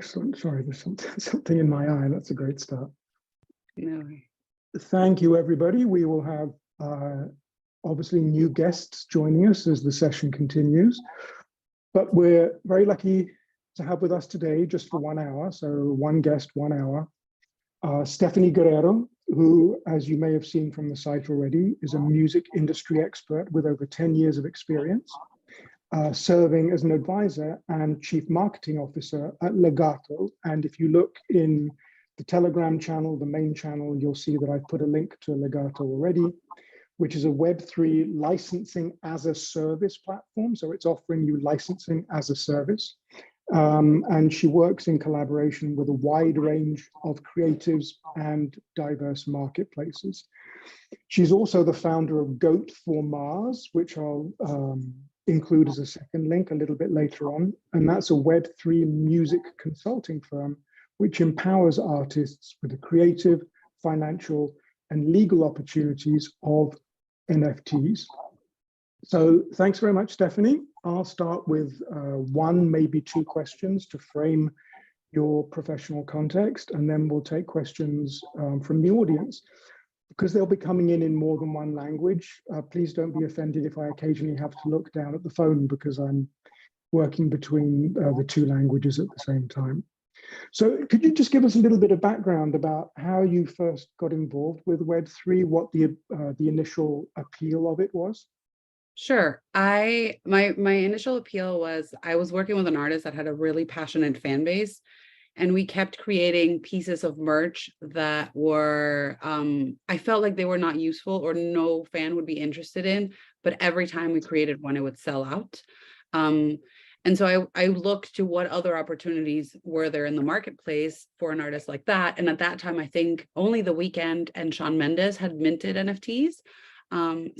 Excellent. Sorry, there's something in my eye. That's a great start. No. Thank you, everybody. We will have obviously new guests joining us as the session continues, but we're very lucky to have with us today just for 1 hour. So one guest, 1 hour, Stephanie Guerrero, who, as you may have seen from the site already, is a music industry expert with over 10 years of experience, serving as an advisor and chief marketing officer at Legato. And if you look in the Telegram channel, the main channel, you'll see that I've put a link to Legato already, which is a Web3 licensing as a service platform. So it's offering you licensing as a service. And she works in collaboration with a wide range of creatives and diverse marketplaces. She's also the founder of Goat for Mars, which I'll include as a second link a little bit later on. And that's a Web3 music consulting firm which empowers artists with the creative, financial, and legal opportunities of NFTs. So thanks very much, Stephanie. I'll start with one, maybe two questions to frame your professional context, and then we'll take questions from the audience. Because they'll be coming in more than one language, please don't be offended if I occasionally have to look down at the phone because I'm working between the two languages at the same time. So could you just give us a little bit of background about how you first got involved with Web3, what the initial appeal of it was? Sure. My initial appeal was I was working with an artist that had a really passionate fan base, and we kept creating pieces of merch that were, I felt like they were not useful or no fan would be interested in, but every time we created one, it would sell out. And so I looked to what other opportunities were there in the marketplace for an artist like that. And at that time, I think only The Weeknd and Shawn Mendes had minted NFTs.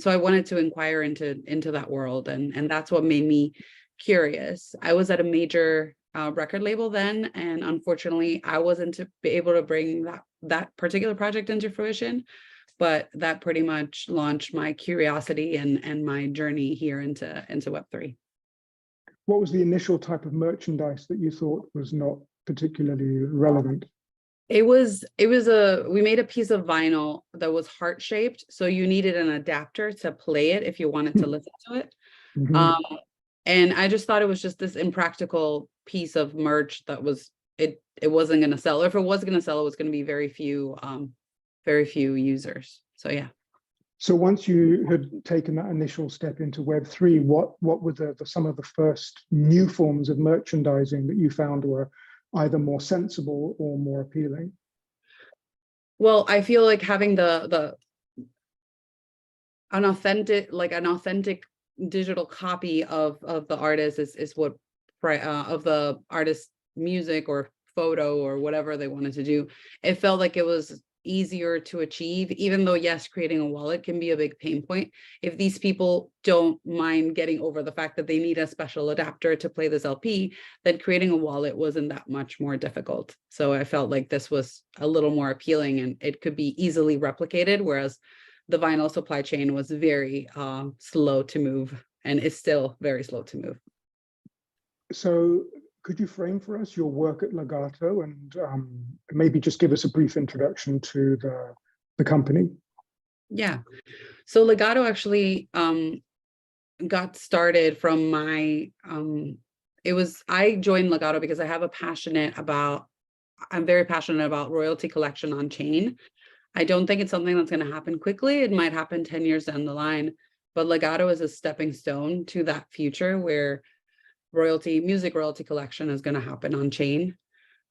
So I wanted to inquire into that world, and that's what made me curious. I was at a major record label then, and unfortunately, I wasn't able to bring that particular project into fruition. But that pretty much launched my curiosity and my journey here into Web3. What was the initial type of merchandise that you thought was not particularly relevant? We made a piece of vinyl that was heart-shaped, so you needed an adapter to play it if you wanted to listen to it. Mm-hmm. And I just thought it was just this impractical piece of merch that it wasn't going to sell. If it was going to sell, it was going to be very few users. So yeah. So once you had taken that initial step into Web3, what were some of the first new forms of merchandising that you found were either more sensible or more appealing? Well, I feel like having an authentic digital copy of the artist is what of the artist's music or photo or whatever they wanted to do. It felt like it was easier to achieve, even though yes, creating a wallet can be a big pain point. If these people don't mind getting over the fact that they need a special adapter to play this LP, then creating a wallet wasn't that much more difficult. So I felt like this was a little more appealing and it could be easily replicated, whereas the vinyl supply chain was very slow to move and is still very slow to move. So could you frame for us your work at Legato and maybe just give us a brief introduction to the company? Yeah. So Legato actually got started from I joined Legato because I'm very passionate about royalty collection on chain. I don't think it's something that's going to happen quickly. It might happen 10 years down the line, but Legato is a stepping stone to that future where music royalty collection is going to happen on chain.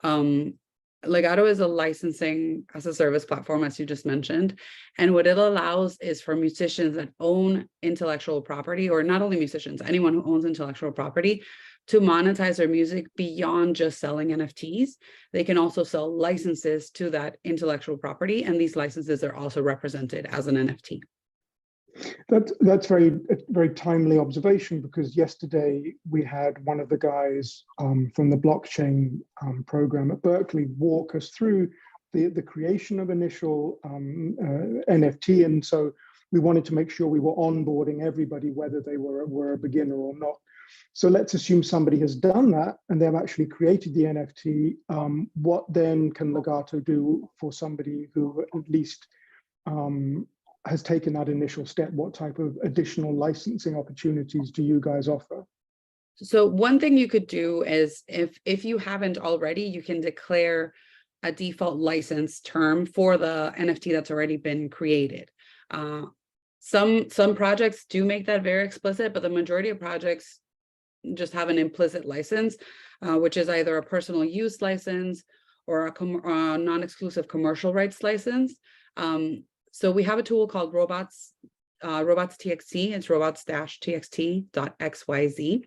Legato is a licensing as a service platform, as you just mentioned. And what it allows is for musicians that own intellectual property, or not only musicians, anyone who owns intellectual property, to monetize their music beyond just selling NFTs. They can also sell licenses to that intellectual property, and these licenses are also represented as an NFT. That's very timely observation, because yesterday we had one of the guys from the blockchain program at Berkeley walk us through the creation of initial NFT. And so we wanted to make sure we were onboarding everybody, whether they were a beginner or not. So let's assume somebody has done that and they've actually created the NFT. What then can Legato do for somebody who at least has taken that initial step? What type of additional licensing opportunities do you guys offer? So one thing you could do is if you haven't already, you can declare a default license term for the NFT that's already been created. Some projects do make that very explicit, but the majority of projects just have an implicit license, which is either a personal use license or a non-exclusive commercial rights license. So we have a tool called robots TXT. It's robots-txt.xyz.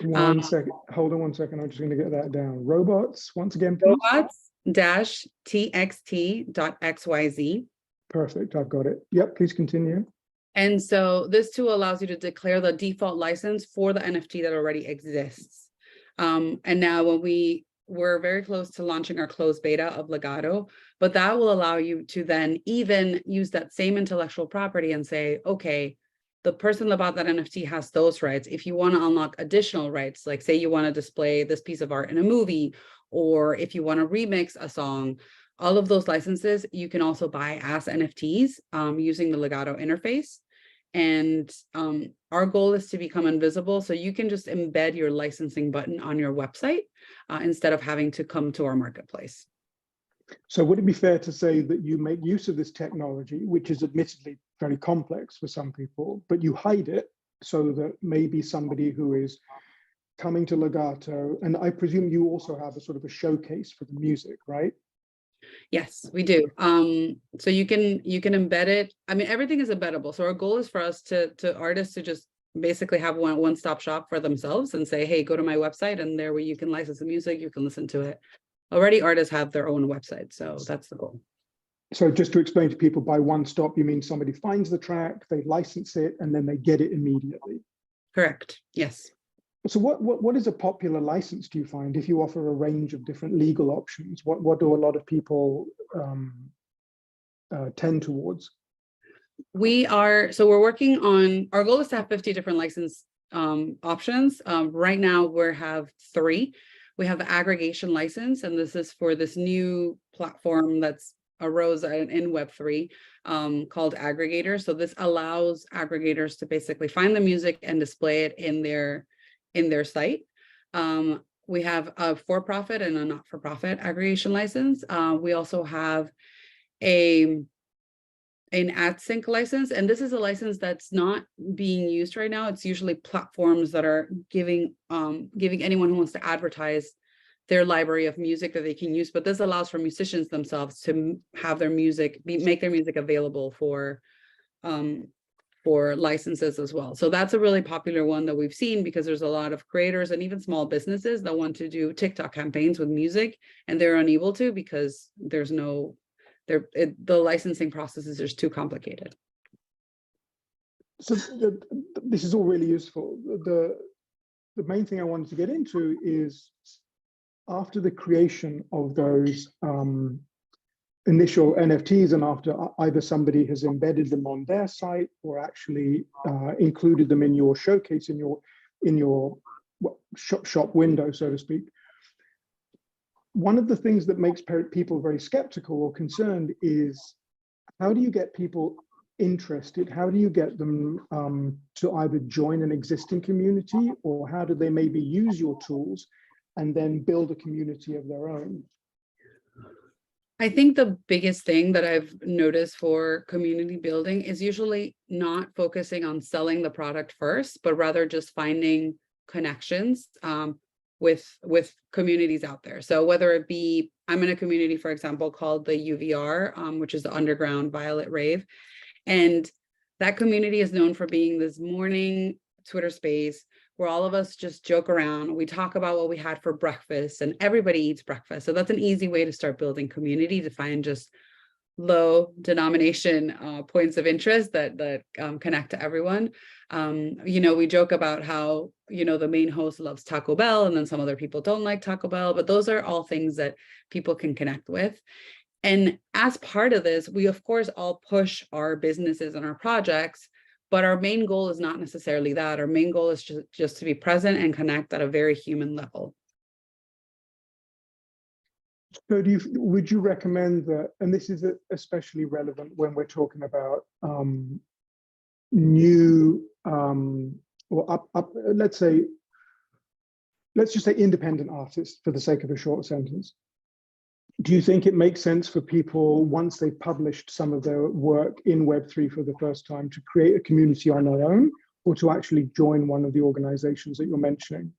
One second, hold on 1 second. I'm just going to get that down. Robots, once again, please. Robots-txt.xyz. Perfect, I've got it. Yep, please continue. And so this tool allows you to declare the default license for the NFT that already exists. And now when we're very close to launching our closed beta of Legato, but that will allow you to then even use that same intellectual property and say, okay, the person that bought that NFT has those rights. If you want to unlock additional rights, like say you want to display this piece of art in a movie, or if you want to remix a song, all of those licenses you can also buy as NFTs using the Legato interface. And our goal is to become invisible, so you can just embed your licensing button on your website instead of having to come to our marketplace. So would it be fair to say that you make use of this technology, which is admittedly very complex for some people, but you hide it so that maybe somebody who is coming to Legato, and I presume you also have a sort of a showcase for the music, right? Yes, we do. So you can embed it. I mean, everything is embeddable. So our goal is for us to artists to just basically have one-stop shop for themselves and say, hey, go to my website, and there where you can license the music, you can listen to it. Already artists have their own website, so that's the goal. So just to explain to people, by one stop, you mean somebody finds the track, they license it, and then they get it immediately? Correct, yes. So what is a popular license, do you find, if you offer a range of different legal options? What do a lot of people tend towards? So we're working on, our goal is to have 50 different license options. Right now we have 3. We have the aggregation license, and this is for this new platform that's arose in Web3 called Aggregator. So this allows aggregators to basically find the music and display it in their site. We have a for-profit and a not-for-profit aggregation license. We also have an AdSync license, and this is a license that's not being used right now. It's usually platforms that are giving anyone who wants to advertise their library of music that they can use, but this allows for musicians themselves to have their music, make their music available for licenses as well. So that's a really popular one that we've seen, because there's a lot of creators and even small businesses that want to do TikTok campaigns with music, and they're unable to because there's no, the licensing process is just too complicated. So this is all really useful. The main thing I wanted to get into is, after the creation of those initial NFTs, and after either somebody has embedded them on their site or actually included them in your showcase, in your shop window, so to speak, one of the things that makes people very skeptical or concerned is, how do you get people interested? How do you get them to either join an existing community, or how do they maybe use your tools and then build a community of their own? I think the biggest thing that I've noticed for community building is usually not focusing on selling the product first, but rather just finding connections with communities out there. So whether it be, I'm in a community, for example, called the UVR, which is the Underground Violet Rave. And that community is known for being this morning Twitter space where all of us just joke around. We talk about what we had for breakfast, and everybody eats breakfast. So that's an easy way to start building community, to find just low denomination points of interest that connect to everyone. We joke about how, the main host loves Taco Bell, and then some other people don't like Taco Bell, but those are all things that people can connect with. And as part of this, we of course all push our businesses and our projects, but our main goal is not necessarily that. Our main goal is just to be present and connect at a very human level. So would you recommend that, and this is especially relevant when we're talking about new or let's just say independent artists for the sake of a short sentence. Do you think it makes sense for people, once they've published some of their work in Web3 for the first time, to create a community on their own, or to actually join one of the organizations that you're mentioning?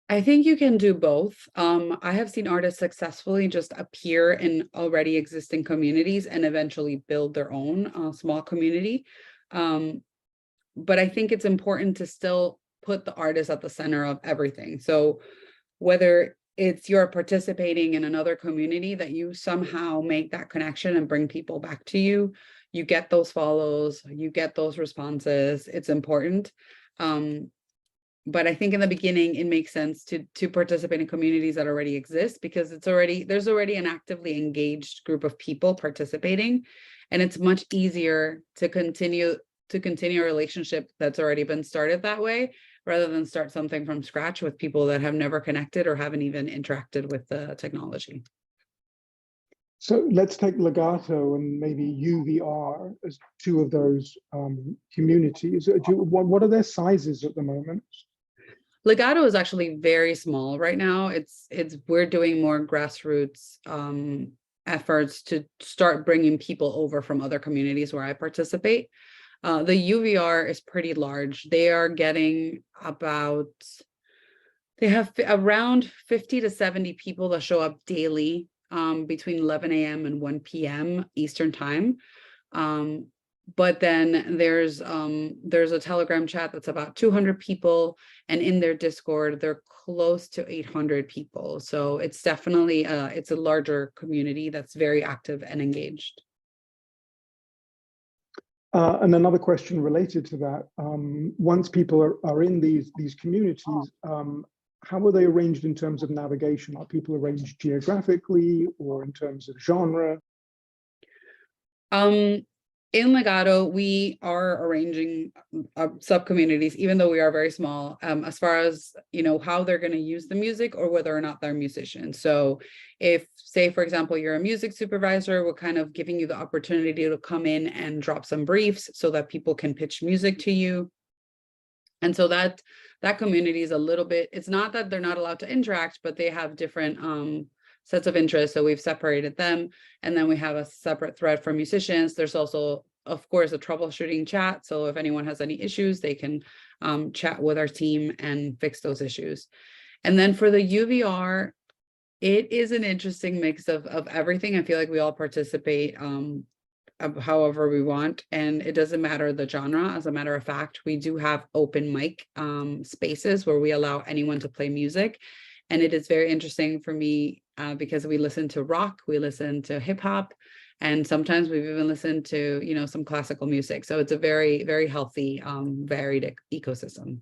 I think you can do both. I have seen artists successfully just appear in already existing communities and eventually build their own small community. But I think it's important to still put the artist at the center of everything. So whether it's you're participating in another community, that you somehow make that connection and bring people back to you, you get those follows, you get those responses. It's important. But I think in the beginning, it makes sense to participate in communities that already exist, because there's already an actively engaged group of people participating, and it's much easier to continue a relationship that's already been started that way, rather than start something from scratch with people that have never connected or haven't even interacted with the technology. So let's take Legato and maybe UVR as two of those communities. What are their sizes at the moment? Legato is actually very small right now. We're doing more grassroots efforts to start bringing people over from other communities where I participate. The UVR is pretty large. They have around 50 to 70 people that show up daily between 11 a.m. and 1 p.m. Eastern time. But then there's a Telegram chat that's about 200 people, and in their Discord, they're close to 800 people. So it's definitely it's a larger community that's very active and engaged. And another question related to that, once people are in these communities, how are they arranged in terms of navigation? Are people arranged geographically or in terms of genre? In Legato, we are arranging sub-communities, even though we are very small, as far as, how they're going to use the music or whether or not they're musicians. So if, say, for example, you're a music supervisor, we're kind of giving you the opportunity to come in and drop some briefs so that people can pitch music to you. And so that community is a little bit, it's not that they're not allowed to interact, but they have different sets of interests. So we've separated them. And then we have a separate thread for musicians. There's also, of course, a troubleshooting chat. So if anyone has any issues, they can chat with our team and fix those issues. And then for the UVR, it is an interesting mix of everything. I feel like we all participate however we want, and it doesn't matter the genre. As a matter of fact, we do have open mic spaces where we allow anyone to play music. And it is very interesting for me because we listen to rock, we listen to hip hop, and sometimes we've even listened to, some classical music. So it's a very, very healthy, varied ecosystem.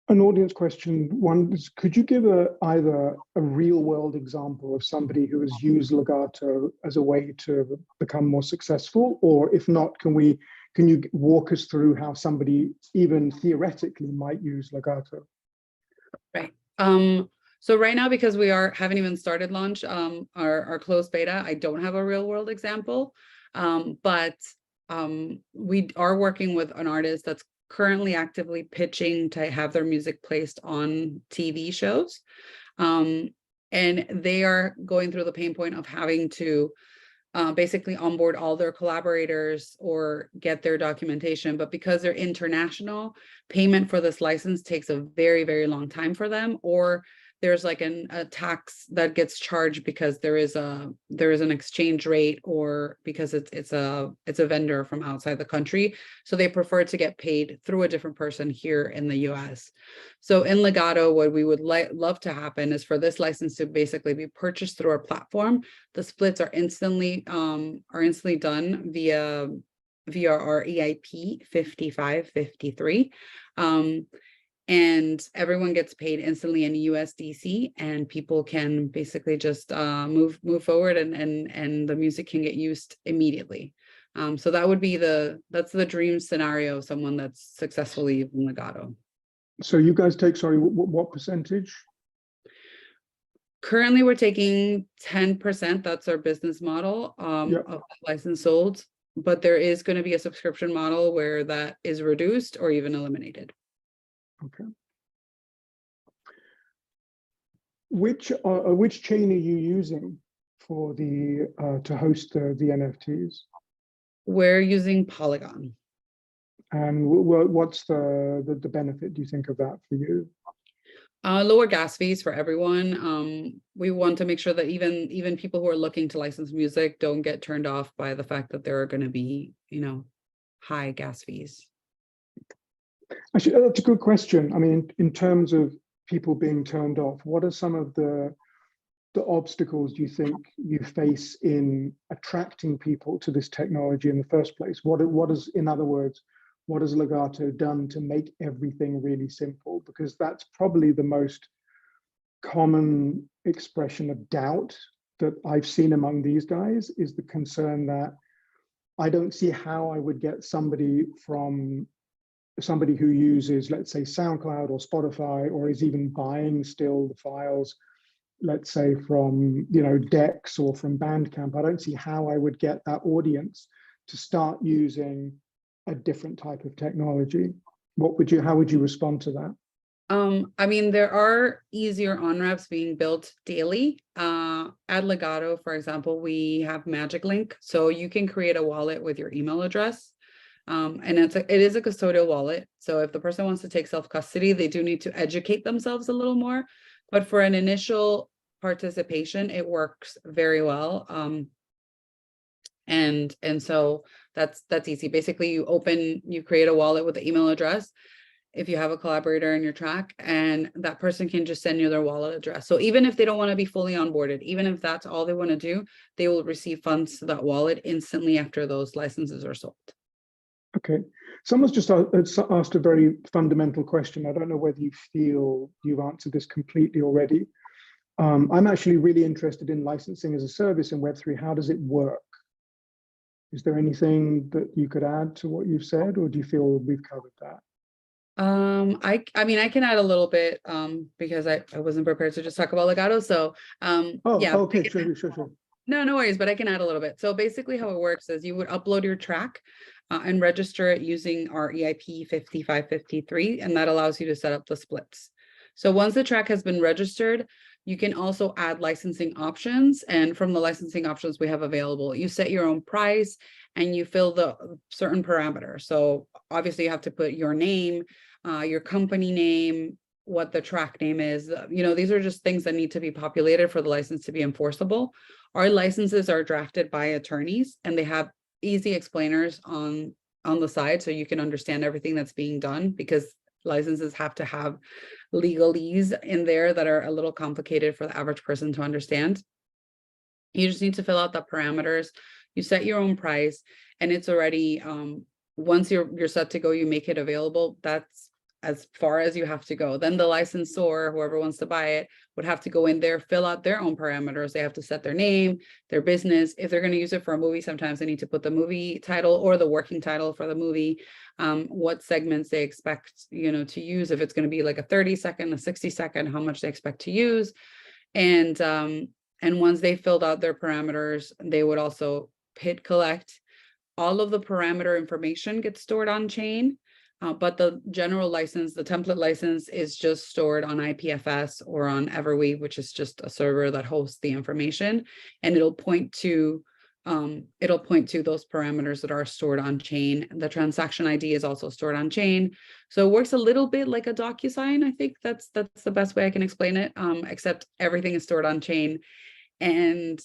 An audience question, one is, could you give either a real world example of somebody who has used Legato as a way to become more successful? Or if not, can you walk us through how somebody even theoretically might use Legato? Right. So right now, because we haven't even started launch, our closed beta, I don't have a real world example, but we are working with an artist that's currently actively pitching to have their music placed on TV shows. And they are going through the pain point of having to basically onboard all their collaborators or get their documentation. But because they're international, payment for this license takes a very, very long time for them, or there's like a tax that gets charged because there is an exchange rate, or because it's a vendor from outside the country. So they prefer to get paid through a different person here in the US. So in Legato, what we would love to happen is for this license to basically be purchased through our platform. The splits are instantly done via our EIP 5553. and everyone gets paid instantly in USDC, and people can basically just move forward, and the music can get used immediately. So that would be that's the dream scenario of someone that's successfully using Legato. So you guys take, sorry, what percentage? Currently, we're taking 10%. That's our business model Yep. of license sold, but there is going to be a subscription model where that is reduced or even eliminated. Okay. Which chain are you using for the to host the NFTs? We're using Polygon. And what's the benefit, do you think, of that for you? Lower gas fees for everyone. We want to make sure that even people who are looking to license music don't get turned off by the fact that there are going to be, high gas fees. Actually, that's a good question. I mean, in terms of people being turned off, what are some of the obstacles do you think you face in attracting people to this technology in the first place? What is, in other words, what has Legato done to make everything really simple? Because that's probably the most common expression of doubt that I've seen among these guys, is the concern that I don't see how I would get somebody who uses, let's say, SoundCloud or Spotify, or is even buying still the files, let's say from Dex or from Bandcamp. I don't see how I would get that audience to start using a different type of technology. How would you respond to that? I mean, there are easier on-ramps being built daily. At Legato, for example, we have Magic Link, so you can create a wallet with your email address. And it is a custodial wallet. So if the person wants to take self-custody, they do need to educate themselves a little more. But for an initial participation, it works very well. And so that's easy. Basically, you create a wallet with the email address if you have a collaborator in your track, and that person can just send you their wallet address. So even if they don't want to be fully onboarded, even if that's all they want to do, they will receive funds to that wallet instantly after those licenses are sold. Okay. Someone's just asked a very fundamental question. I don't know whether you feel you've answered this completely already. I'm actually really interested in licensing as a service in Web3. How does it work? Is there anything that you could add to what you've said, or do you feel we've covered that? I mean, I can add a little bit because I wasn't prepared to just talk about Legato. So yeah. Okay, sure. No worries, but I can add a little bit. So basically how it works is you would upload your track and register it using our EIP 5553, and that allows you to set up the splits. So once the track has been registered, you can also add licensing options. And from the licensing options we have available, you set your own price and you fill the certain parameters. So obviously you have to put your name, your company name, what the track name is. These are just things that need to be populated for the license to be enforceable. Our licenses are drafted by attorneys, and they have easy explainers on the side, so you can understand everything that's being done, because licenses have to have legalese in there that are a little complicated for the average person to understand. You just need to fill out the parameters. You set your own price, and it's already once you're set to go, you make it available. That's as far as you have to go. Then the licensor, whoever wants to buy it, would have to go in there, fill out their own parameters. They have to set their name, their business. If they're going to use it for a movie, sometimes they need to put the movie title or the working title for the movie, what segments they expect, to use. If it's going to be like a 30-second, a 60-second, how much they expect to use. And once they filled out their parameters, they would also hit collect. All of the parameter information gets stored on chain. But the general license, the template license, is just stored on IPFS or on Everweave, which is just a server that hosts the information, and it'll point to those parameters that are stored on chain. The transaction ID is also stored on chain, so it works a little bit like a DocuSign. I think that's the best way I can explain it. Except everything is stored on chain, and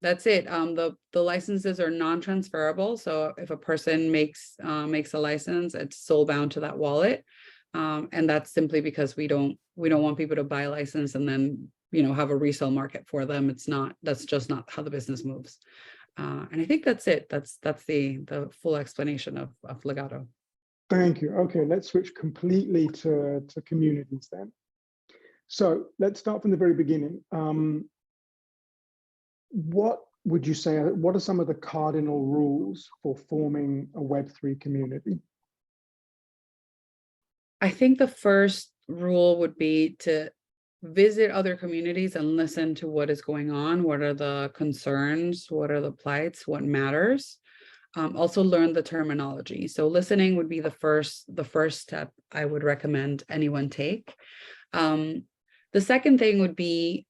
that's it. The licenses are non-transferable. So if a person makes a license, it's soul bound to that wallet. And that's simply because we don't want people to buy a license and then, have a resale market for them. That's just not how the business moves. And I think that's it. That's the full explanation of Legato. Thank you. Okay, let's switch completely to communities then. So let's start from the very beginning. What would you say, what are some of the cardinal rules for forming a Web3 community? I think the first rule would be to visit other communities and listen to what is going on. What are the concerns? What are the plights? What matters? Also learn the terminology. So listening would be the first step I would recommend anyone take. The second thing would be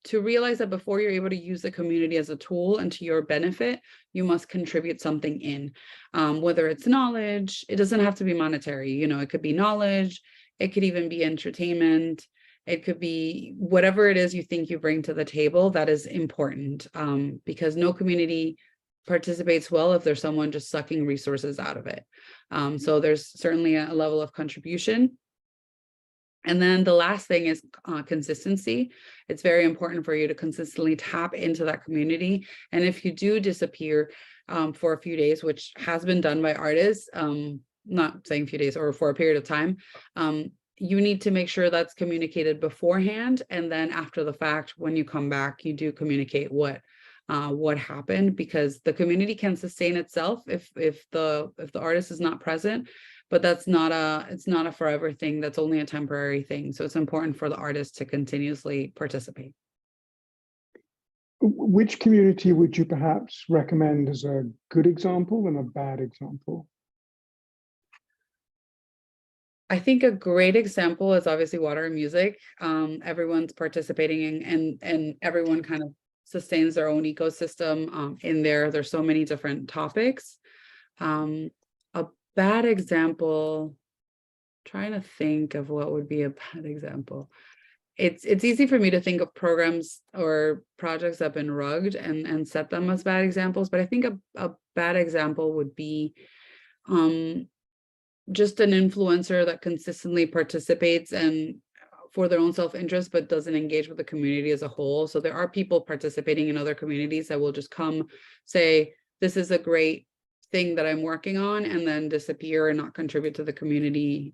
to realize that before you're able to use the community as a tool and to your benefit, you must contribute something in, whether it's knowledge. It doesn't have to be monetary, you know, it could be knowledge, it could even be entertainment, it could be whatever it is you think you bring to the table that is important, because no community participates well if there's someone just sucking resources out of it. So there's certainly a level of contribution. And then the last thing is consistency. It's very important for you to consistently tap into that community. And if you do disappear for a few days, which has been done by artists, not saying a few days or for a period of time, you need to make sure that's communicated beforehand. And then after the fact, when you come back, you do communicate what happened, because the community can sustain itself if the artist is not present. But it's not a forever thing. That's only a temporary thing. So it's important for the artist to continuously participate. Which community would you perhaps recommend as a good example and a bad example? I think a great example is obviously Water and Music. Everyone's participating and everyone kind of sustains their own ecosystem in there. There's so many different topics. A bad example, trying to think of what would be a bad example. It's easy for me to think of programs or projects that have been rugged and set them as bad examples, but I think a bad example would be just an influencer that consistently participates and for their own self-interest, but doesn't engage with the community as a whole. So there are people participating in other communities that will just come say, this is a great thing that I'm working on, and then disappear and not contribute to the community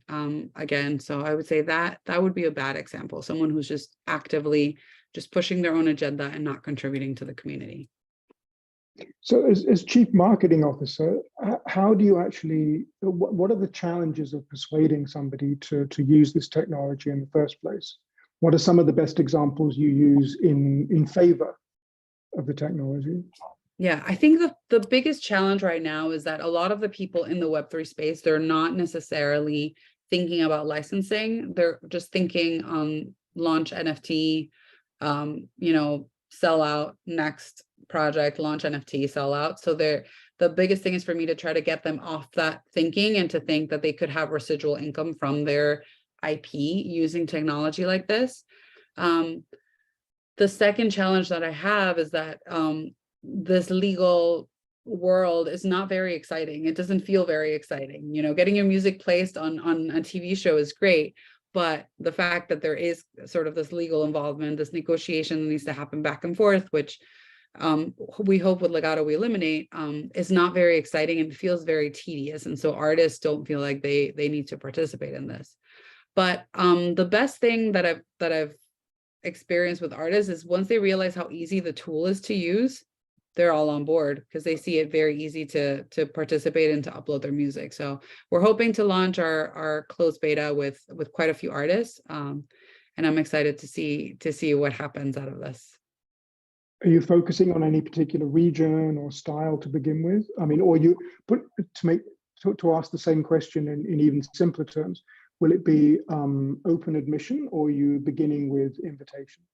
again. So I would say that would be a bad example, someone who's just actively just pushing their own agenda and not contributing to the community. So as chief marketing officer, how do you actually, what are the challenges of persuading somebody to use this technology in the first place? What are some of the best examples you use in favor of the technology? Yeah, I think the biggest challenge right now is that a lot of the people in the Web3 space, they're not necessarily thinking about licensing. They're just thinking launch NFT, sell out, next project, launch NFT, sell out. So the biggest thing is for me to try to get them off that thinking and to think that they could have residual income from their IP using technology like this. The second challenge that I have is that this legal world is not very exciting. It doesn't feel very exciting. You know, getting your music placed on a TV show is great, but the fact that there is sort of this legal involvement, this negotiation that needs to happen back and forth, which we hope with Legato we eliminate, is not very exciting and feels very tedious. And so artists don't feel like they need to participate in this. But the best thing that I've experienced with artists is once they realize how easy the tool is to use, they're all on board because they see it very easy to participate and to upload their music. So we're hoping to launch our closed beta with quite a few artists. And I'm excited to see what happens out of this. Are you focusing on any particular region or style to begin with? I mean, or you put to ask the same question in even simpler terms, will it be open admission, or are you beginning with invitations?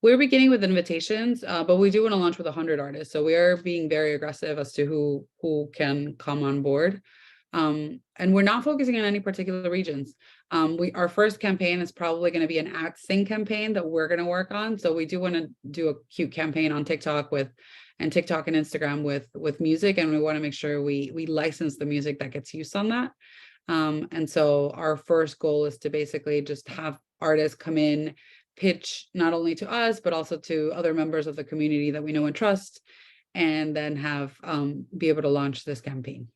We're beginning with invitations, but we do want to launch with 100 artists. So we are being very aggressive as to who can come on board. And we're not focusing on any particular regions. Our first campaign is probably going to be an ad sync campaign that we're going to work on. So we do want to do a cute campaign on TikTok and Instagram with music. And we want to make sure we license the music that gets used on that. And so our first goal is to basically just have artists come in, pitch not only to us, but also to other members of the community that we know and trust, and then have be able to launch this campaign.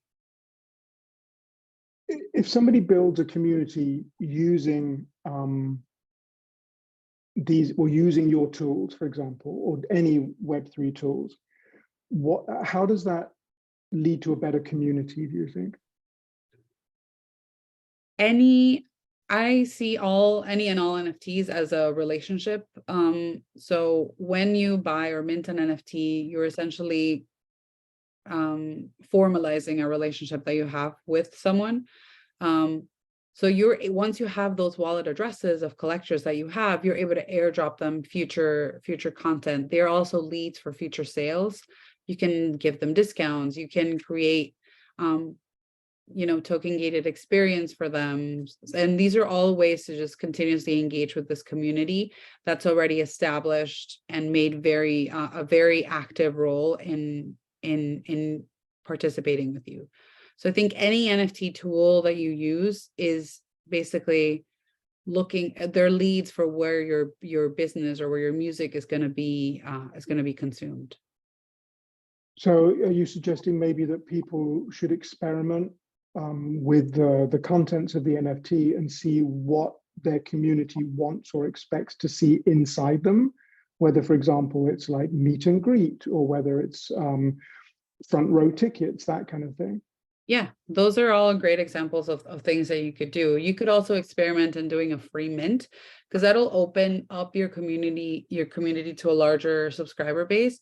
If somebody builds a community using these, or using your tools, for example, or any Web3 tools, how does that lead to a better community, do you think? I see any and all NFTs as a relationship. So when you buy or mint an NFT, you're essentially formalizing a relationship that you have with someone. So once you have those wallet addresses of collectors that you have, you're able to airdrop them future content. They're also leads for future sales. You can give them discounts. You can create token gated experience for them. And these are all ways to just continuously engage with this community that's already established and made a very active role in participating with you. So I think any NFT tool that you use is basically looking at their leads for where your business or where your music is going to be consumed. So are you suggesting maybe that people should experiment with the contents of the NFT and see what their community wants or expects to see inside them? Whether, for example, it's like meet and greet, or whether it's front row tickets, that kind of thing. Yeah, those are all great examples of things that you could do. You could also experiment in doing a free mint, because that'll open up your community to a larger subscriber base.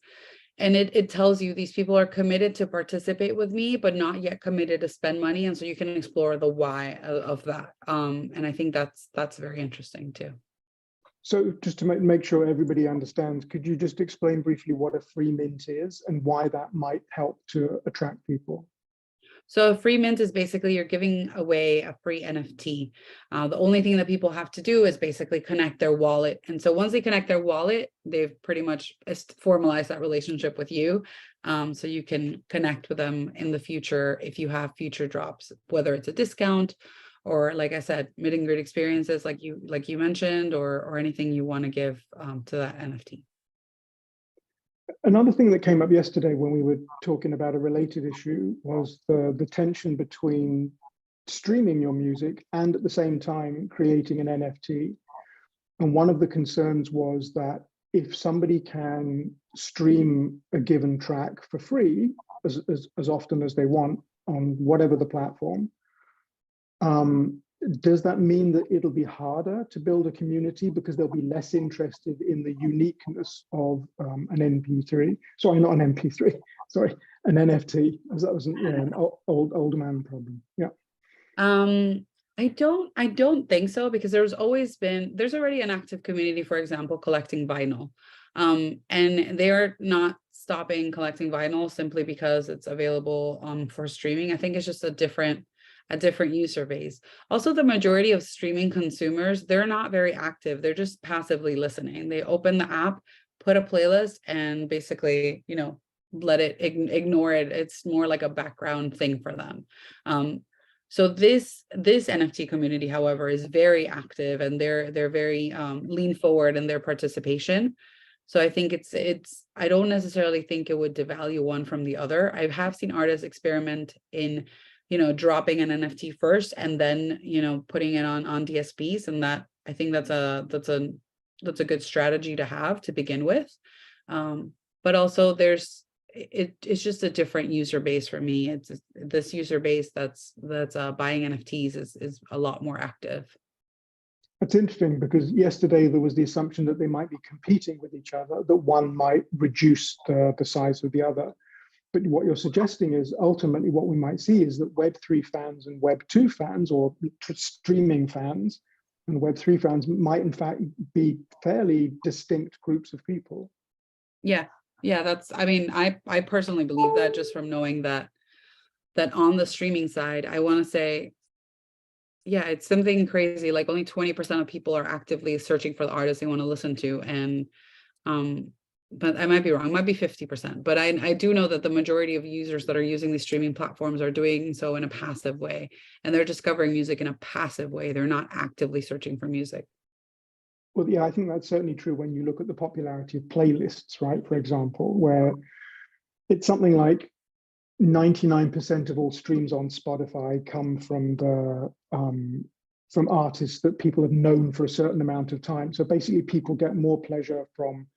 And it tells you these people are committed to participate with me, but not yet committed to spend money. And so you can explore the why of that. And I think that's very interesting too. So just to make sure everybody understands, could you just explain briefly what a free mint is and why that might help to attract people? So a free mint is basically you're giving away a free NFT. The only thing that people have to do is basically connect their wallet. And so once they connect their wallet, they've pretty much formalized that relationship with you. So you can connect with them in the future if you have future drops, whether it's a discount or, like I said, meet and greet experiences like you mentioned, or anything you want to give to that NFT. Another thing that came up yesterday when we were talking about a related issue was the tension between streaming your music and at the same time creating an NFT. And one of the concerns was that if somebody can stream a given track for free as often as they want on whatever the platform, does that mean that it'll be harder to build a community because they'll be less interested in the uniqueness of an MP3? Sorry, not an MP3. Sorry, an NFT, as that was an old man problem. Yeah. I don't think so, because there's already an active community, for example, collecting vinyl. And they're not stopping collecting vinyl simply because it's available for streaming. I think it's just a different user base. Also, the majority of streaming consumers, they're not very active. They're just passively listening. They open the app, put a playlist, and basically, let it ignore it. It's more like a background thing for them. So this NFT community, however, is very active, and they're very lean forward in their participation. So I think I don't necessarily think it would devalue one from the other. I have seen artists experiment in dropping an NFT first and then, putting it on DSPs. And that, I think that's a good strategy to have to begin with. But also it's just a different user base for me. It's this user base that's buying NFTs is a lot more active. That's interesting, because yesterday there was the assumption that they might be competing with each other, that one might reduce the size of the other. But what you're suggesting is ultimately what we might see is that Web3 fans and Web2 fans, or streaming fans and Web3 fans, might in fact be fairly distinct groups of people. Yeah, I personally believe that, just from knowing that on the streaming side, I want to say, yeah, it's something crazy. Like only 20% of people are actively searching for the artists they want to listen to, and but I might be wrong, it might be 50%, but I do know that the majority of users that are using these streaming platforms are doing so in a passive way, and they're discovering music in a passive way. They're not actively searching for music. Well, yeah, I think that's certainly true when you look at the popularity of playlists, right? For example, where it's something like 99% of all streams on Spotify come from artists that people have known for a certain amount of time. So basically, people get more pleasure from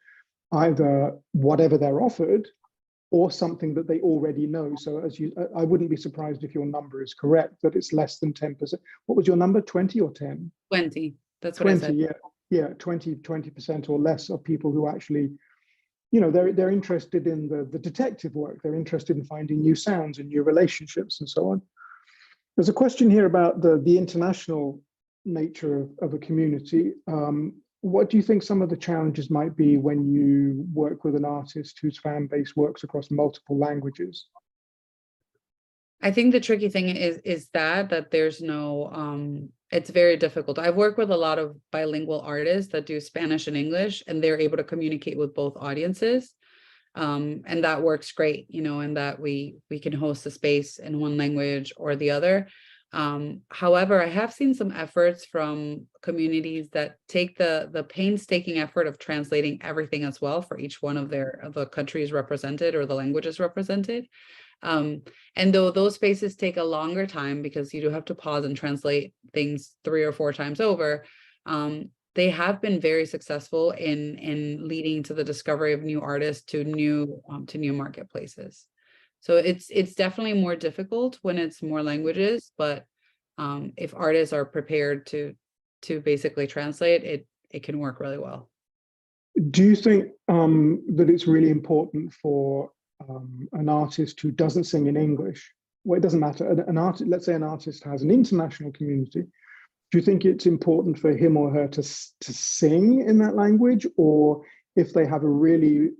either whatever they're offered or something that they already know. So I wouldn't be surprised if your number is correct, that it's less than 10%. What was your number, 20 or 10? 20. That's what I 20, said. yeah. Yeah, 20% or less of people who actually, you know, they're interested in the detective work. They're interested in finding new sounds and new relationships and so on. There's a question here about the international nature of a community. What do you think some of the challenges might be when you work with an artist whose fan base works across multiple languages? I think the tricky thing is that there's no it's very difficult. I've worked with a lot of bilingual artists that do Spanish and English, and they're able to communicate with both audiences. And that works great, you know, and that we can host a space in one language or the other. However, I have seen some efforts from communities that take the painstaking effort of translating everything as well for each one of the countries represented or the languages represented. And though those spaces take a longer time because you do have to pause and translate things 3 or 4 times over, they have been very successful in leading to the discovery of new artists to new marketplaces. So it's definitely more difficult when it's more languages, but if artists are prepared to basically translate it, it can work really well. Do you think that it's really important for an artist who doesn't sing in English? Well, it doesn't matter. Let's say an artist has an international community. Do you think it's important for him or her to sing in that language, or if they have a really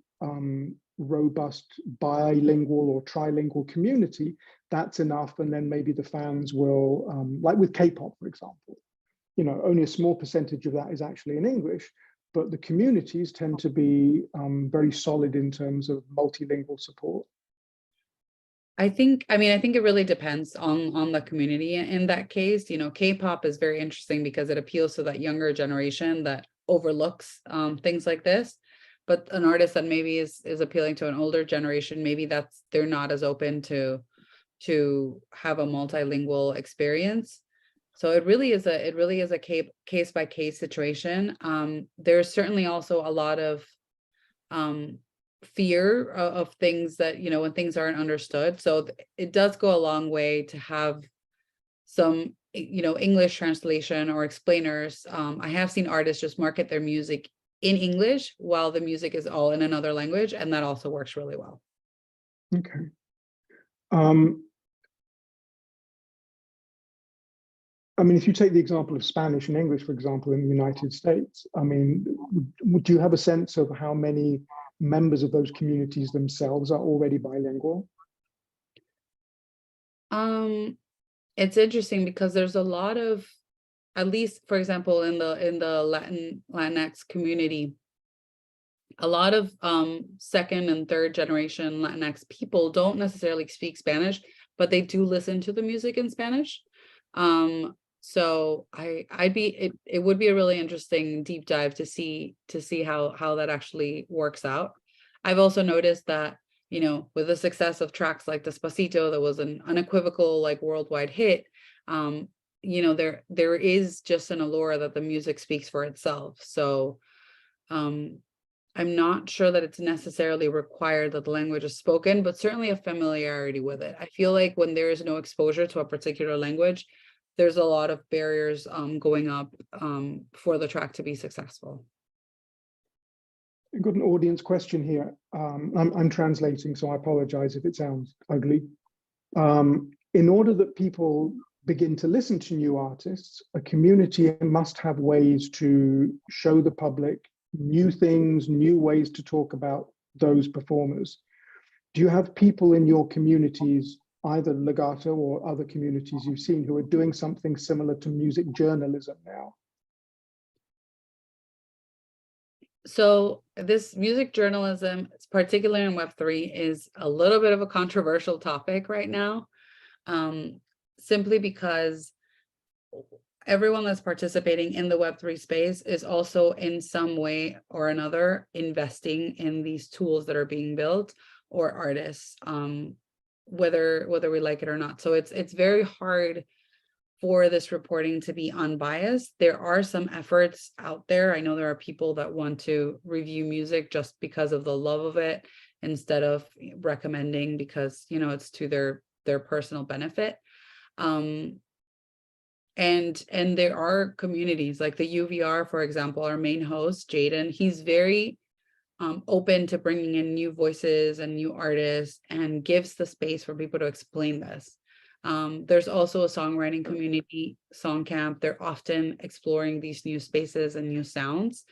robust bilingual or trilingual community, that's enough, and then maybe the fans will, like with K-pop, for example, you know, only a small percentage of that is actually in English, but the communities tend to be very solid in terms of multilingual support. I think it really depends on the community in that case. You know, K-pop is very interesting because it appeals to that younger generation that overlooks things like this. But an artist that maybe is appealing to an older generation, maybe they're not as open to have a multilingual experience. So it really is a case by case situation. There's certainly also a lot of fear of things that, you know, when things aren't understood. So it does go a long way to have some, you know, English translation or explainers. I have seen artists just market their music in English while the music is all in another language, and that also works really well. Okay. I mean, if you take the example of Spanish and English, for example, in the United States, I mean, would you have a sense of how many members of those communities themselves are already bilingual? It's interesting because there's a lot of, at least for example, in the Latinx community, a lot of second and third generation Latinx people don't necessarily speak Spanish, but they do listen to the music in Spanish. So it would be a really interesting deep dive to see how that actually works out. I've also noticed that, you know, with the success of tracks like Despacito, that was an unequivocal like worldwide hit, you know, there is just an allure that the music speaks for itself. So I'm not sure that it's necessarily required that the language is spoken, but certainly a familiarity with it. I feel like when there is no exposure to a particular language, there's a lot of barriers going up for the track to be successful. I've got an audience question here. I'm translating, so I apologize if it sounds ugly. In order that people begin to listen to new artists, a community must have ways to show the public new things, new ways to talk about those performers. Do you have people in your communities, either Legato or other communities you've seen, who are doing something similar to music journalism now? So this music journalism, particularly in Web3, is a little bit of a controversial topic right now, simply because everyone that's participating in the Web3 space is also in some way or another investing in these tools that are being built, or artists, whether we like it or not. So it's very hard for this reporting to be unbiased. There are some efforts out there. I know there are people that want to review music just because of the love of it, instead of recommending because, you know, it's to their personal benefit. And there are communities like the UVR, for example, our main host, Jaden, he's very open to bringing in new voices and new artists, and gives the space for people to explain this. There's also a songwriting community, Song Camp. They're often exploring these new spaces and new sounds.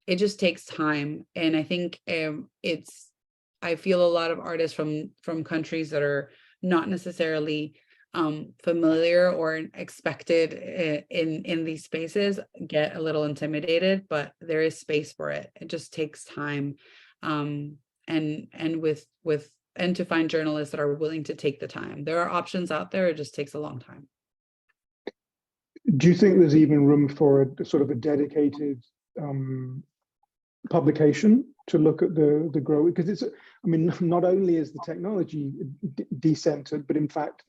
It just takes time. And I think I feel a lot of artists from countries that are not necessarily familiar or expected in these spaces get a little intimidated, but there is space for it. It just takes time. And to find journalists that are willing to take the time. There are options out there. It just takes a long time. Do you think there's even room for a sort of a dedicated publication to look at the growth? Because it's, I mean, not only is the technology decentered, but in fact,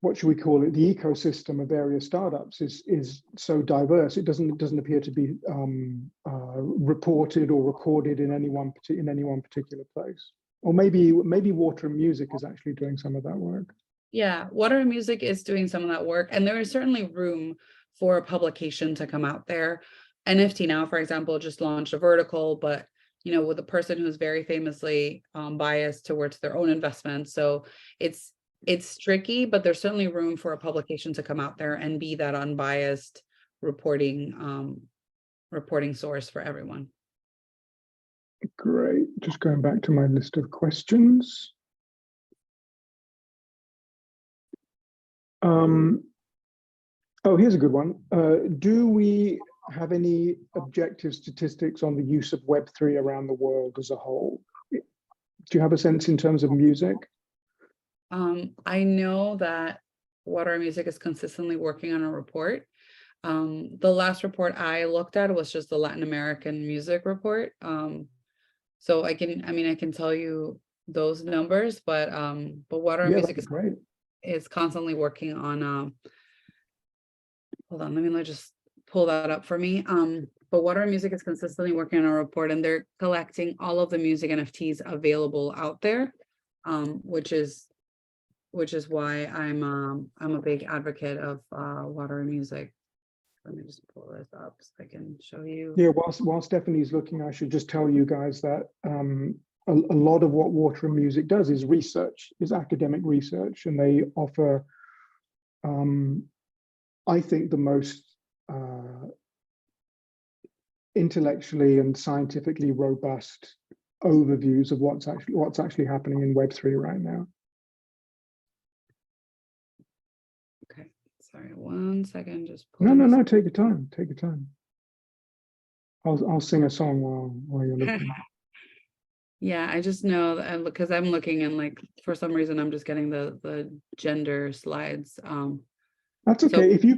what should we call it? The ecosystem of various startups is so diverse. It doesn't appear to be reported or recorded in any one particular place. Or maybe Water and Music is actually doing some of that work. Yeah, Water and Music is doing some of that work, and there is certainly room for a publication to come out there. NFT Now, for example, just launched a vertical, but you know, with a person who's very famously biased towards their own investments. So it's tricky, but there's certainly room for a publication to come out there and be that unbiased reporting source for everyone. Great. Just going back to my list of questions. Oh, here's a good one. Do we have any objective statistics on the use of Web3 around the world as a whole? Do you have a sense in terms of music? I know that Water and Music is consistently working on a report. The last report I looked at was just the Latin American music report. So I can tell you those numbers, but Water and Music is constantly working on hold on, let me just pull that up for me. But Water and Music is consistently working on a report, and they're collecting all of the music NFTs available out there, which is why I'm a big advocate of Water and Music. Let me just pull this up so I can show you. Yeah, while Stephanie's looking, I should just tell you guys that a lot of what Water and Music does is research, is academic research, and they offer, I think, the most intellectually and scientifically robust overviews of what's actually happening in Web3 right now. Okay, sorry, 1 second. Just no. Take your time. Take your time. I'll sing a song while you're looking. Yeah, I just know that because I'm looking, and like for some reason I'm just getting the gender slides. That's okay. So, if you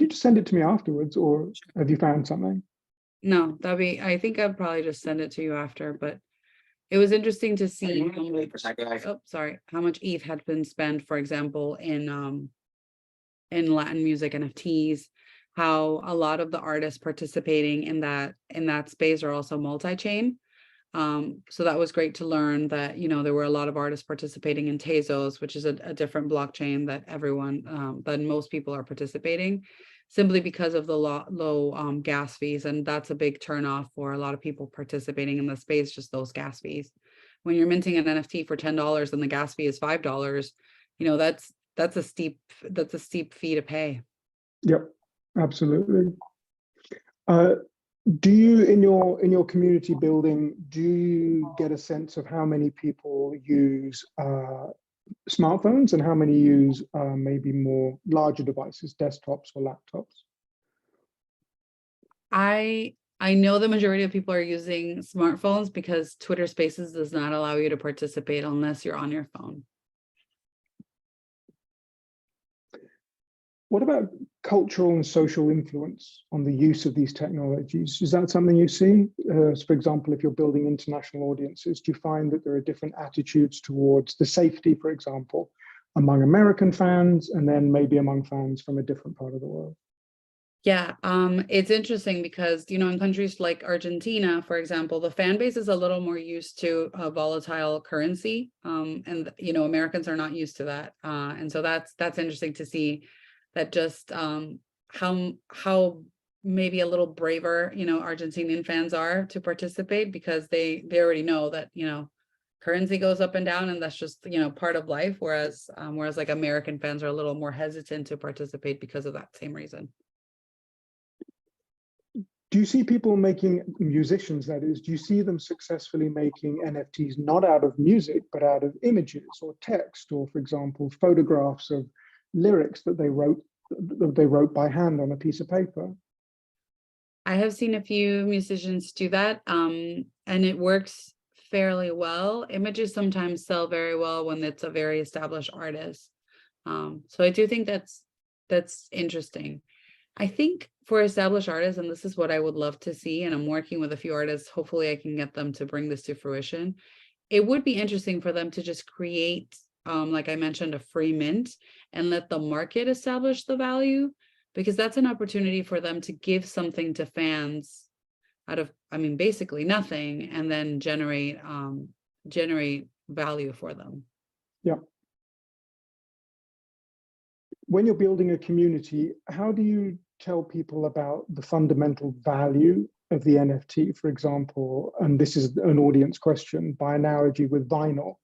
just send it to me afterwards, or have you found something? No, I think I'd probably just send it to you after, but it was interesting to see how much ETH had been spent, for example, in Latin music NFTs, how a lot of the artists participating in that space are also multi-chain. So that was great to learn that, you know, there were a lot of artists participating in Tezos, which is a different blockchain that that most people are participating, simply because of the low gas fees. And that's a big turnoff for a lot of people participating in the space, just those gas fees. When you're minting an NFT for $10 and the gas fee is $5, you know, that's a steep fee to pay. Yep, absolutely. Do you, in your community building, do you get a sense of how many people use smartphones and how many use maybe more larger devices, desktops or laptops? I know the majority of people are using smartphones because Twitter Spaces does not allow you to participate unless you're on your phone. What about cultural and social influence on the use of these technologies? Is that something you see? So for example, if you're building international audiences, do you find that there are different attitudes towards the safety, for example, among American fans and then maybe among fans from a different part of the world? Yeah, it's interesting because, in countries like Argentina, for example, the fan base is a little more used to a volatile currency. And, Americans are not used to that. And so that's interesting to see that just how maybe a little braver, Argentinian fans are to participate because they already know that, currency goes up and down and that's just, part of life. Whereas like American fans are a little more hesitant to participate because of that same reason. Do you see people making, musicians that is, do you see them successfully making NFTs not out of music, but out of images or text, or for example, photographs of lyrics that they wrote by hand on a piece of paper? I have seen a few musicians do that, and it works fairly well. Images sometimes sell very well when it's a very established artist. So I do think that's interesting. I think for established artists, and this is what I would love to see, and I'm working with a few artists, hopefully I can get them to bring this to fruition. It would be interesting for them to just create, like I mentioned, a free mint and let the market establish the value, because that's an opportunity for them to give something to fans out of, basically nothing, and then generate value for them. Yeah. When you're building a community, how do you tell people about the fundamental value of the NFT, for example? And this is an audience question, by analogy with vinyl.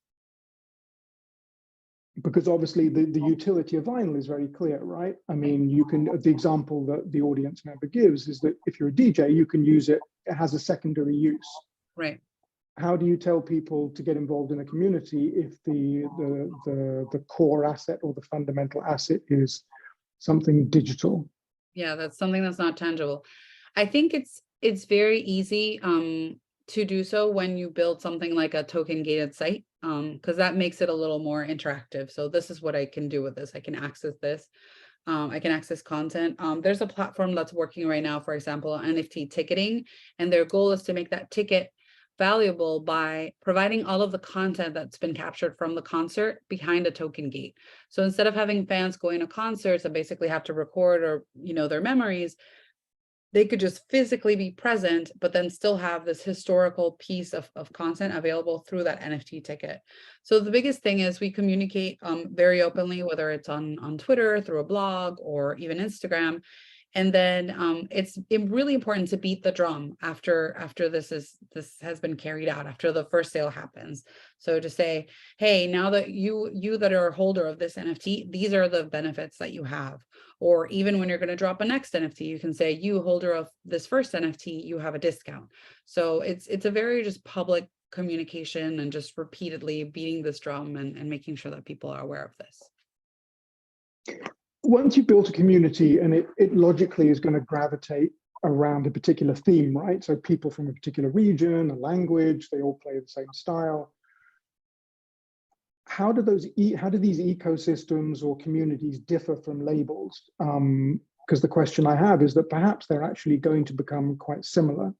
Because obviously the utility of vinyl is very clear, right? The example that the audience member gives is that if you're a DJ, you can use it, it has a secondary use. Right. How do you tell people to get involved in a community if the core asset or the fundamental asset is something digital? Yeah, that's something that's not tangible. I think it's very easy to do so when you build something like a token gated site, because that makes it a little more interactive. So this is what I can do with this. I can access this. I can access content. There's a platform that's working right now, for example, NFT ticketing, and their goal is to make that ticket valuable by providing all of the content that's been captured from the concert behind a token gate. So instead of having fans going to concerts and basically have to record or, their memories, they could just physically be present, but then still have this historical piece of content available through that NFT ticket. So the biggest thing is we communicate very openly, whether it's on Twitter, through a blog, or even Instagram. And then it's really important to beat the drum after this has been carried out, after the first sale happens. So to say, hey, now that you that are a holder of this NFT, these are the benefits that you have. Or even when you're going to drop a next NFT, you can say, you holder of this first NFT, you have a discount. So it's a very just public communication and just repeatedly beating this drum and making sure that people are aware of this. Once you've built a community and it logically is going to gravitate around a particular theme, right? So people from a particular region, a language, they all play the same style. How do these ecosystems or communities differ from labels? Because the question I have is that perhaps they're actually going to become quite similar.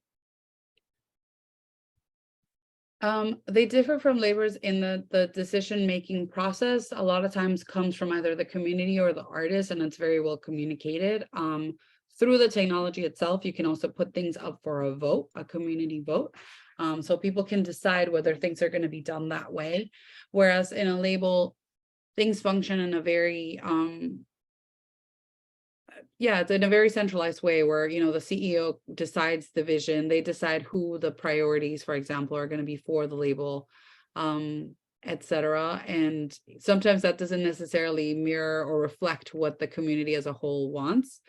They differ from labels in the decision-making process. A lot of times comes from either the community or the artist, and it's very well communicated. Through the technology itself, you can also put things up for a vote, a community vote. So people can decide whether things are going to be done that way. Whereas in a label, things function in a very it's in a very centralized way where, the CEO decides the vision, they decide who the priorities, for example, are going to be for the label, etc. And sometimes that doesn't necessarily mirror or reflect what the community as a whole wants.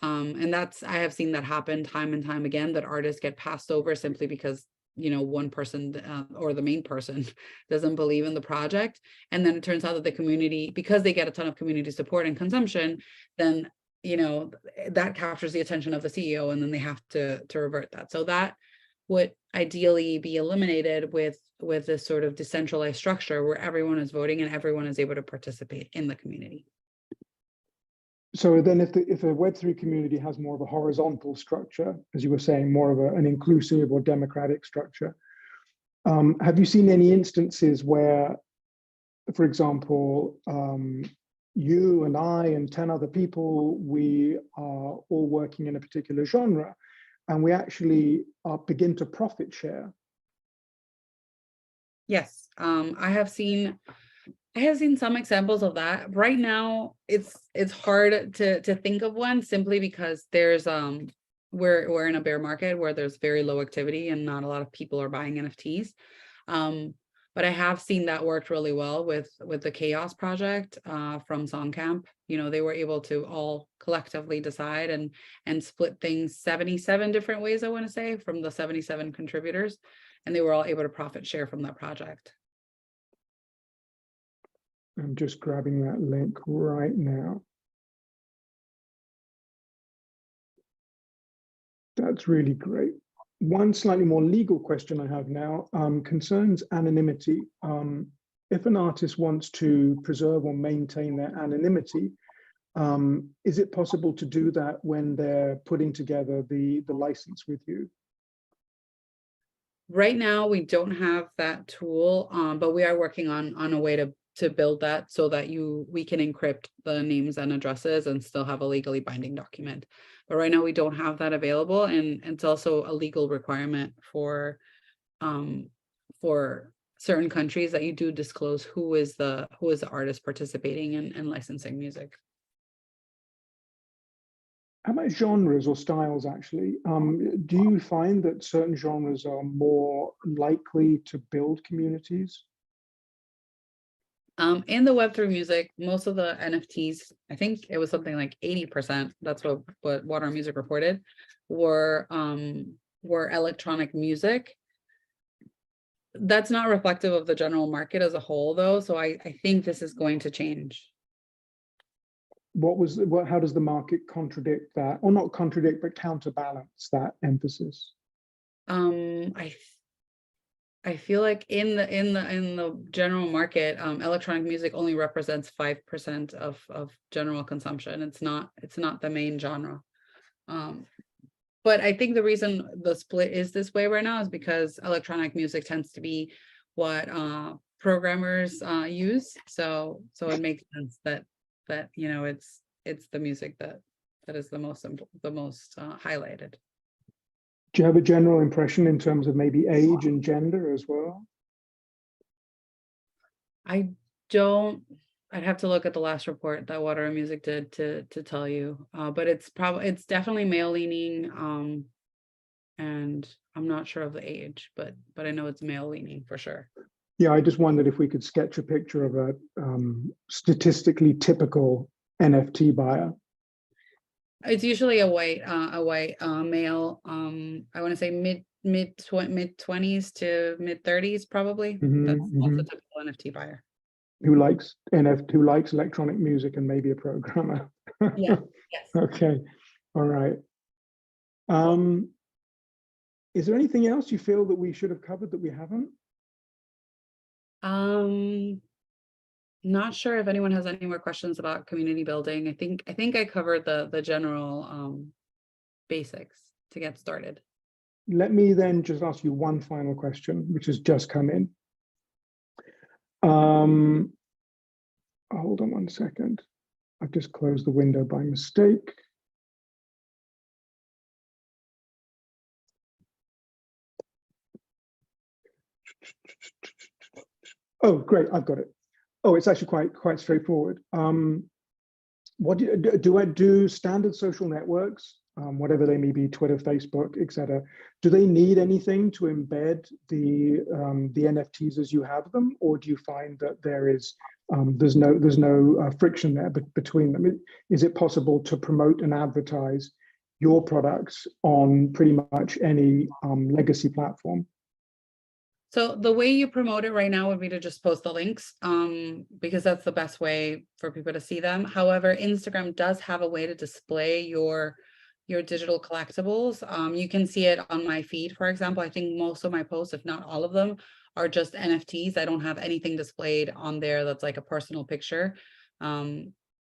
And I have seen that happen time and time again, that artists get passed over simply because, one person or the main person doesn't believe in the project. And then it turns out that the community, because they get a ton of community support and consumption, then that captures the attention of the CEO, and then they have to revert that. So that would ideally be eliminated with this sort of decentralized structure where everyone is voting and everyone is able to participate in the community. So then if the Web3 community has more of a horizontal structure, as you were saying, more of an inclusive or democratic structure, have you seen any instances where, for example, you and I and 10 other people, we are all working in a particular genre, and we actually begin to profit share? Yes, I have seen some examples of that. Right now, it's hard to think of one simply because there's we're in a bear market where there's very low activity and not a lot of people are buying NFTs. But I have seen that worked really well with the Chaos project from Songcamp. You know, they were able to all collectively decide and split things 77 different ways, I want to say, from the 77 contributors, and they were all able to profit share from that project. I'm just grabbing that link right now. That's really great. One slightly more legal question I have now concerns anonymity. If an artist wants to preserve or maintain their anonymity, is it possible to do that when they're putting together the license with you? Right now, we don't have that tool, but we are working on a way to build that so that we can encrypt the names and addresses and still have a legally binding document. But right now we don't have that available, and it's also a legal requirement for certain countries that you do disclose who is the artist participating in licensing music. How about genres or styles, actually? Do you find that certain genres are more likely to build communities? In the Web3 music, most of the NFTs, I think it was something like 80%, that's what Water Music reported, were electronic music. That's not reflective of the general market as a whole, though, so I think this is going to change. How does the market contradict that, or not contradict, but counterbalance that emphasis? I feel like in the general market, electronic music only represents 5% of general consumption. It's not the main genre. But I think the reason the split is this way right now is because electronic music tends to be what programmers use. So it makes sense that you know it's the music that is the most highlighted. Do you have a general impression in terms of maybe age and gender as well? I don't. I'd have to look at the last report that Water and Music did to tell you. But it's definitely male leaning. And I'm not sure of the age, but I know it's male leaning for sure. Yeah, I just wondered if we could sketch a picture of a statistically typical NFT buyer. It's usually a white male. I want to say mid 20s to mid 30s, probably. That's the typical NFT buyer. Who likes electronic music and maybe a programmer. Yeah. Yes. Okay. All right. Is there anything else you feel that we should have covered that we haven't? Not sure if anyone has any more questions about community building. I think I covered the general basics to get started. Let me then just ask you one final question, which has just come in. Hold on one second. I've just closed the window by mistake. Oh, great, I've got it. Oh, it's actually quite straightforward. What do standard social networks, whatever they may be, Twitter, Facebook, etc., do they need anything to embed the NFTs as you have them, or do you find that there's no friction there between them? Is it possible to promote and advertise your products on pretty much any legacy platform? So the way you promote it right now would be to just post the links, because that's the best way for people to see them. However, Instagram does have a way to display your digital collectibles. You can see it on my feed, for example. I think most of my posts, if not all of them, are just NFTs. I don't have anything displayed on there that's like a personal picture.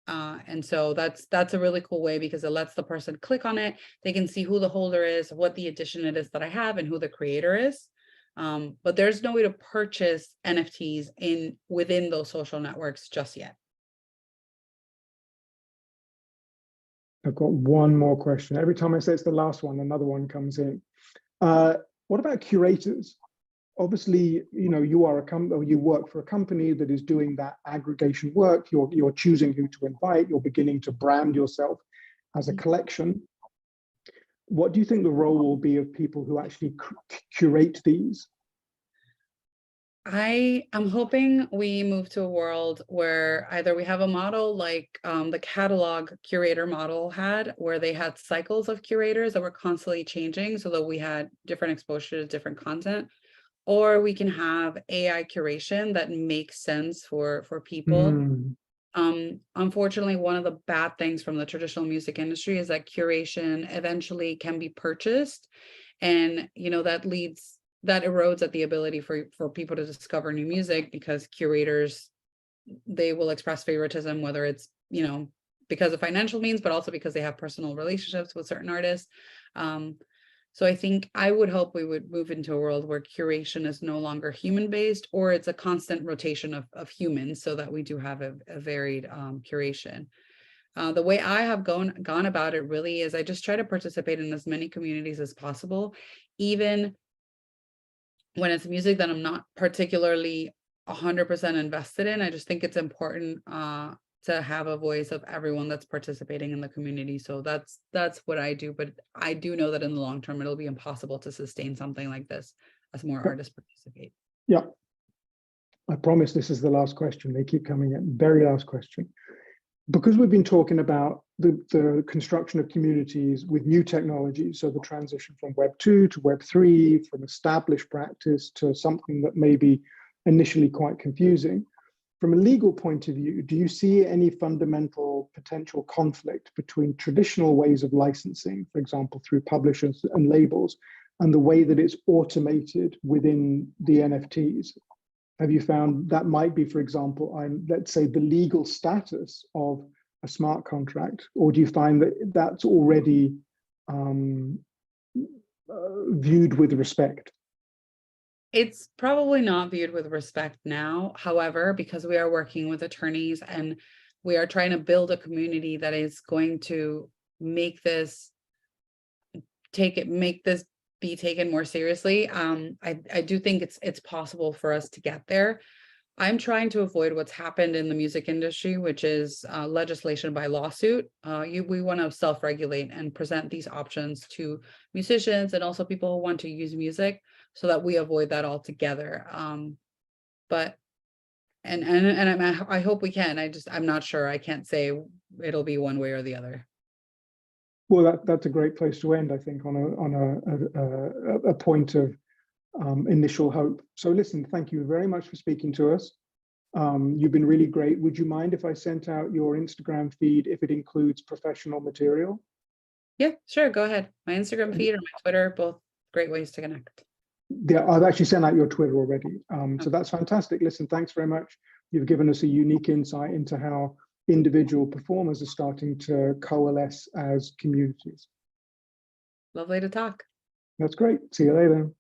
And so that's a really cool way because it lets the person click on it. They can see who the holder is, what the edition it is that I have, and who the creator is. But there's no way to purchase NFTs within those social networks just yet. I've got one more question. Every time I say it's the last one, another one comes in. What about curators? Obviously, you are you work for a company that is doing that aggregation work. You're choosing who to invite. You're beginning to brand yourself as a collection. What do you think the role will be of people who actually curate these? I'm hoping we move to a world where either we have a model like the catalog curator model had, where they had cycles of curators that were constantly changing so that we had different exposure to different content, or we can have AI curation that makes sense for people. Unfortunately, one of the bad things from the traditional music industry is that curation eventually can be purchased, and that erodes at the ability for people to discover new music, because curators, they will express favoritism, whether it's because of financial means, but also because they have personal relationships with certain artists. So I think I would hope we would move into a world where curation is no longer human-based, or it's a constant rotation of humans, so that we do have a varied curation. The way I have gone about it really is I just try to participate in as many communities as possible, even when it's music that I'm not particularly 100% invested in. I just think it's important to have a voice of everyone that's participating in the community. So that's what I do. But I do know that in the long term, it'll be impossible to sustain something like this as more artists participate. Yeah. I promise this is the last question. They keep coming in. Very last question. Because we've been talking about the construction of communities with new technologies, so the transition from Web 2 to Web 3, from established practice to something that may be initially quite confusing. From a legal point of view, do you see any fundamental potential conflict between traditional ways of licensing, for example, through publishers and labels, and the way that it's automated within the NFTs? Have you found that might be, for example, let's say the legal status of a smart contract, or do you find that that's already viewed with respect? It's probably not viewed with respect now. However, because we are working with attorneys and we are trying to build a community that is going to make this be taken more seriously, I do think it's possible for us to get there. I'm trying to avoid what's happened in the music industry, which is legislation by lawsuit. We want to self-regulate and present these options to musicians and also people who want to use music, so that we avoid that altogether. But I hope we can. I'm not sure. I can't say it'll be one way or the other. Well, that's a great place to end, I think, on a point of initial hope. So listen, thank you very much for speaking to us. You've been really great. Would you mind if I sent out your Instagram feed if it includes professional material? Yeah, sure. Go ahead. My Instagram feed or my Twitter, both great ways to connect. Yeah, I've actually sent out your Twitter already. So that's fantastic. Listen, thanks very much. You've given us a unique insight into how individual performers are starting to coalesce as communities. Lovely to talk. That's great. See you later.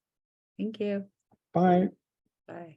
Thank you. Bye. Bye.